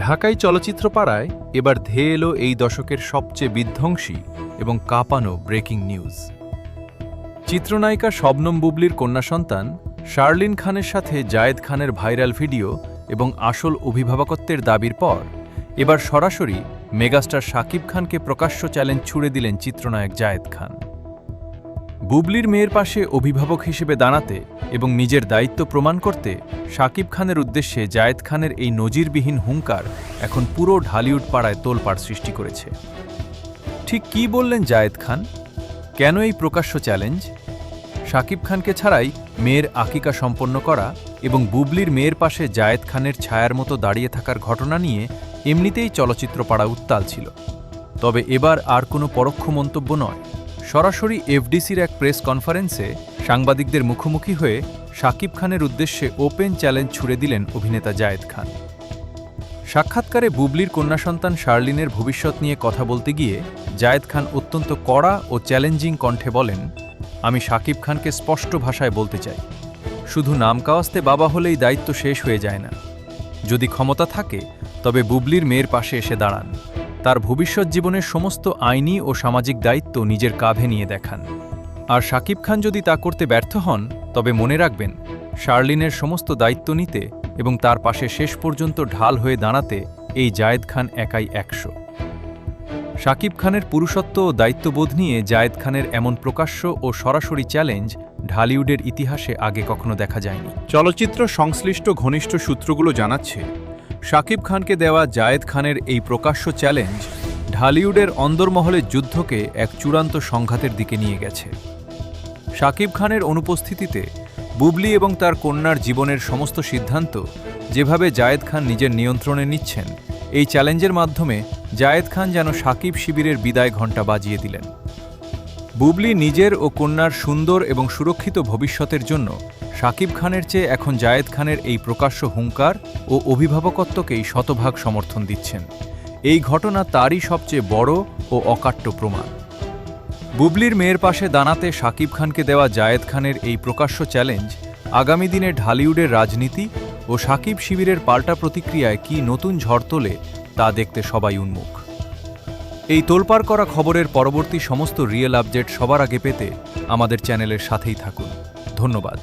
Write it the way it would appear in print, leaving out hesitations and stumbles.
ঢাকাই চলচ্চিত্র পাড়ায় এবার ধেয়ে এলো এই দশকের সবচেয়ে বিধ্বংসী এবং কাঁপানো ব্রেকিং নিউজ। চিত্রনায়িকা শবনম বুবলির কন্যা সন্তান শার্লিন খানের সাথে জায়েদ খানের ভাইরাল ভিডিও এবং আসল অভিভাবকত্বের দাবির পর এবার সরাসরি মেগাস্টার শাকিব খানকে প্রকাশ্য চ্যালেঞ্জ ছুড়ে দিলেন চিত্রনায়ক জায়েদ খান। বুবলির মেয়ের পাশে অভিভাবক হিসেবে দাঁড়াতে এবং নিজের দায়িত্ব প্রমাণ করতে শাকিব খানের উদ্দেশ্যে জায়েদ খানের এই নজিরবিহীন হুঙ্কার এখন পুরো ঢালিউড পাড়ায় তোলপাড় সৃষ্টি করেছে। ঠিক কী বললেন জায়েদ খান? কেন এই প্রকাশ্য চ্যালেঞ্জ? শাকিব খানকে ছাড়াই মেয়ের আকিকা সম্পন্ন করা এবং বুবলির মেয়ের পাশে জায়েদ খানের ছায়ার মতো দাঁড়িয়ে থাকার ঘটনা নিয়ে এমনিতেই চলচ্চিত্র পাড়া উত্তাল ছিল। তবে এবার আর কোনো পরোক্ষ মন্তব্য নয়, সরাসরি এফডিসির এক প্রেস কনফারেন্সে সাংবাদিকদের মুখোমুখি হয়ে শাকিব খানের উদ্দেশ্যে ওপেন চ্যালেঞ্জ ছুড়ে দিলেন অভিনেতা জায়েদ খান। সাক্ষাৎকারে বুবলির কন্যা সন্তান শার্লিনের ভবিষ্যৎ নিয়ে কথা বলতে গিয়ে জায়েদ খান অত্যন্ত কড়া ও চ্যালেঞ্জিং কণ্ঠে বলেন, আমি শাকিব খানকে স্পষ্ট ভাষায় বলতে চাই, শুধু নাম কাওয়াস্তে বাবা হলেই দায়িত্ব শেষ হয়ে যায় না। যদি ক্ষমতা থাকে তবে বুবলির মেয়ের পাশে এসে দাঁড়ান, তার ভবিষ্যৎ জীবনের সমস্ত আইনি ও সামাজিক দায়িত্ব নিজের কাঁধে নিয়ে দেখান। আর শাকিব খান যদি তা করতে ব্যর্থ হন তবে মনে রাখবেন, শার্লিনের সমস্ত দায়িত্ব নিতে এবং তার পাশে শেষ পর্যন্ত ঢাল হয়ে দাঁড়াতে এই জায়েদ খান একাই 100। শাকিব খানের পুরুষত্ব ও দায়িত্ববোধ নিয়ে জায়েদ খানের এমন প্রকাশ্য ও সরাসরি চ্যালেঞ্জ ঢালিউডের ইতিহাসে আগে কখনো দেখা যায়নি। চলচ্চিত্র সংশ্লিষ্ট ঘনিষ্ঠ সূত্রগুলো জানাচ্ছে, শাকিব খানকে দেওয়া জায়েদ খানের এই প্রকাশ্য চ্যালেঞ্জ ঢালিউডের অন্দরমহলের যুদ্ধকে এক চূড়ান্ত সংঘাতের দিকে নিয়ে গেছে। শাকিব খানের অনুপস্থিতিতে বুবলি এবং তার কন্যার জীবনের সমস্ত সিদ্ধান্ত যেভাবে জায়েদ খান নিজের নিয়ন্ত্রণে নিচ্ছেন, এই চ্যালেঞ্জের মাধ্যমে জায়েদ খান যেন শাকিব শিবিরের বিদায় ঘণ্টা বাজিয়ে দিলেন। বুবলি নিজের ও কন্যার সুন্দর এবং সুরক্ষিত ভবিষ্যতের জন্য শাকিব খানের চেয়ে এখন জায়েদ খানের এই প্রকাশ্য হুঙ্কার ও অভিভাবকত্বকেই শতভাগ সমর্থন দিচ্ছেন। এই ঘটনা তারই সবচেয়ে বড় ও অকাট্য প্রমাণ। বুবলির মেয়ের পাশে দাঁড়াতে শাকিব খানকে দেওয়া জায়েদ খানের এই প্রকাশ্য চ্যালেঞ্জ আগামী দিনে ঢালিউডের রাজনীতি ও শাকিব শিবিরের পাল্টা প্রতিক্রিয়ায় কী নতুন ঝড় তোলে তা দেখতে সবাই উন্মুখ। এই তোলপাড় করা খবরের পরবর্তী সমস্ত রিয়েল আপডেট সবার আগে পেতে আমাদের চ্যানেলের সাথেই থাকুন। ধন্যবাদ।